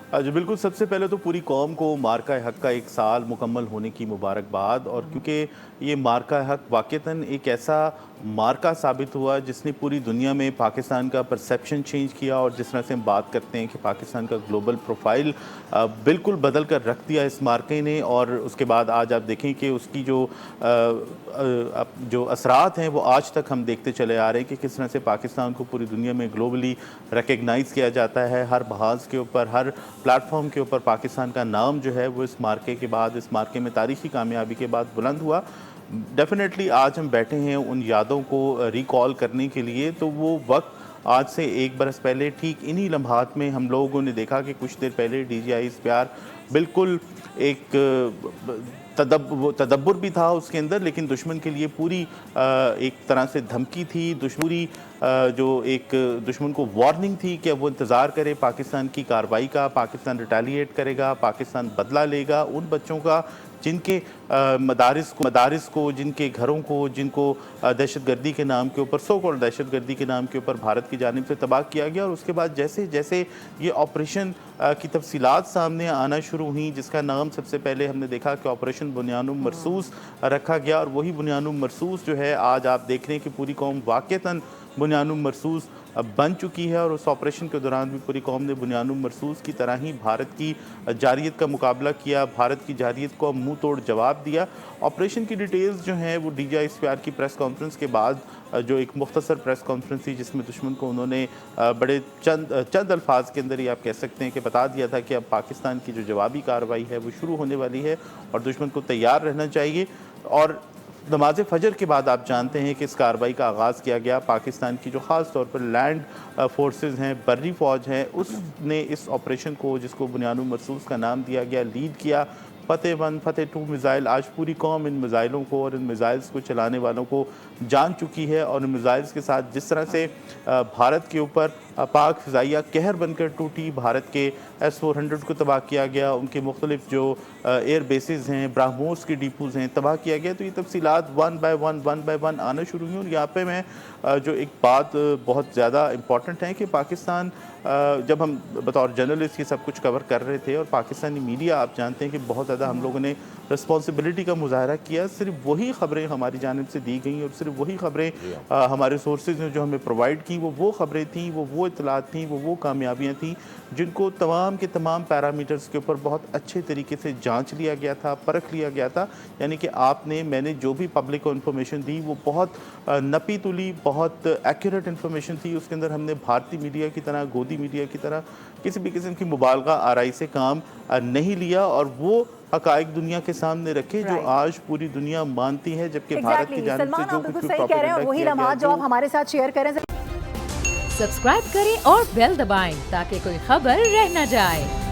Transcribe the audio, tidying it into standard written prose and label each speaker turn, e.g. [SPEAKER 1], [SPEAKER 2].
[SPEAKER 1] जी बिल्कुल, सबसे पहले तो पूरी कौम को मार्का हक का 1 साल मुकम्मल होने की मुबारकबाद। और क्योंकि ये मार्का हक वाक़तन एक ऐसा मार्का साबित हुआ जिसने पूरी दुनिया में पाकिस्तान का परसेप्शन चेंज किया, और जिस तरह से हम बात करते हैं कि पाकिस्तान का ग्लोबल प्रोफाइल बिल्कुल बदल कर रख दिया इस मार्के ने। और उसके बाद आज आप देखें कि उसकी जो असरात हैं वो आज तक हम देखते चले आ रहे हैं कि किस तरह से पाकिस्तान को पूरी दुनिया में ग्लोबली रिकग्नाइज़ किया जाता है। हर बहाज़ के ऊपर, हर प्लेटफॉर्म के ऊपर पाकिस्तान का नाम जो है वो इस मार्के के बाद, इस मार्के में तारीखी कामयाबी के बाद बुलंद हुआ। डेफिनेटली आज हम बैठे हैं उन यादों को रिकॉल करने के लिए। तो वो वक्त आज से 1 बरस पहले ठीक इन्हीं लम्हात में हम लोगों ने देखा कि कुछ देर पहले DGI स्पेयर बिल्कुल एक तदब्बर भी था उसके अंदर, लेकिन दुश्मन के लिए पूरी एक तरह से धमकी थी। जो एक दुश्मन को वार्निंग थी कि वो इंतज़ार करे पाकिस्तान की कार्रवाई का, पाकिस्तान रिटेलिएट करेगा, पाकिस्तान बदला लेगा उन बच्चों का जिनके मदारिस को, जिनके घरों को, जिनको दहशतगर्दी के नाम के ऊपर, सो कॉल्ड दहशतगर्दी के नाम के ऊपर भारत की जानिब से तबाह किया गया। और उसके बाद जैसे जैसे ये ऑपरेशन की तफसीलात सामने आना शुरू हुई, जिसका नाम सबसे पहले हमने देखा कि ऑपरेशन बुनियानुम मरसूस रखा गया। और वही बुनियानुम मरसूस जो है आज आप देख रहे हैं कि पूरी कौम वाक़तन बुनियानुम मरसूस बन चुकी है। और उस ऑपरेशन के दौरान भी पूरी कौम ने बुनियानुम मरसूस की तरह ही भारत की जारियत का मुकाबला किया, भारत की जारियत को मुंह तोड़ जवाब दिया। ऑपरेशन की डिटेल्स जो हैं वो DGI स्पेयर की प्रेस कॉन्फ्रेंस के बाद जो एक मुख्तसर प्रेस कॉन्फ्रेंस थी, जिसमें दुश्मन को उन्होंने बड़े चंद अल्फाज के अंदर ही आप कह सकते हैं कि बता दिया था कि अब पाकिस्तान की जो जवाबी कार्रवाई है वो शुरू होने वाली है और दुश्मन को तैयार रहना चाहिए। और नमाज फजर के बाद आप जानते हैं कि इस कार्रवाई का आगाज़ किया गया। पाकिस्तान की जो ख़ास तौर पर लैंड फोर्सेस हैं, बर्री फ़ौज हैं, उसने इस ऑपरेशन को, जिसको बुनियानुम मरसूस का नाम दिया गया, लीड किया। फतेह 1, फतेह 2 मिज़ाइल, आज पूरी कौम इन मिज़ाइलों को और इन मिज़ाइल्स को चलाने वालों को जान चुकी है। और इन मिज़ाइल्स के साथ जिस तरह से भारत के ऊपर पाक फ़िज़ाइया कहर बनकर टूटी, भारत के S-400 को तबाह किया गया, उनके मुख्तलिफ जो एयर बेसिस हैं, ब्राह्मोस के डिपोज़ हैं, तबाह किया गया। तो ये तफसीलात वन बाय वन आना शुरू हुई। और यहाँ पे मैं जो एक बात बहुत ज़्यादा इम्पॉर्टेंट है कि पाकिस्तान, जब हम बतौर जर्नलिस्ट ये सब कुछ कवर कर रहे थे, और पाकिस्तानी मीडिया आप जानते हैं कि बहुत ज़्यादा हम लोगों ने रिस्पॉन्सिबिलिटी का मुजाहरा किया। सिर्फ वही ख़बरें हमारी जानिब से दी गई और सिर्फ वही ख़बरें हमारे सोर्सेज ने जो हमें प्रोवाइड की, वो ख़बरें थीं, वो इत्तलात थीं, वो कामयाबियाँ थीं जिनको तमाम के तमाम पैरामीटर्स के ऊपर बहुत अच्छे तरीके से जांच लिया गया था, परख लिया गया था। यानी कि मैंने जो भी पब्लिक को इन्फॉर्मेशन दी वो बहुत नपी तुली, बहुत एक्यूरेट इन्फॉर्मेशन थी। उसके अंदर हमने भारतीय मीडिया की तरह, गोदी मीडिया की तरह किसी भी किस्म की मुबालगा आराई से काम नहीं लिया, और वो हकायक दुनिया के सामने रखे जो आज पूरी दुनिया मानती है। जबकि भारत की जानिब से जो कुछ
[SPEAKER 2] प्रोपेगेंडा वही लम्हात जो आप हमारे साथ शेयर करें।
[SPEAKER 3] सब्सक्राइब करें और बेल दबाएं ताकि कोई खबर रह न जाए।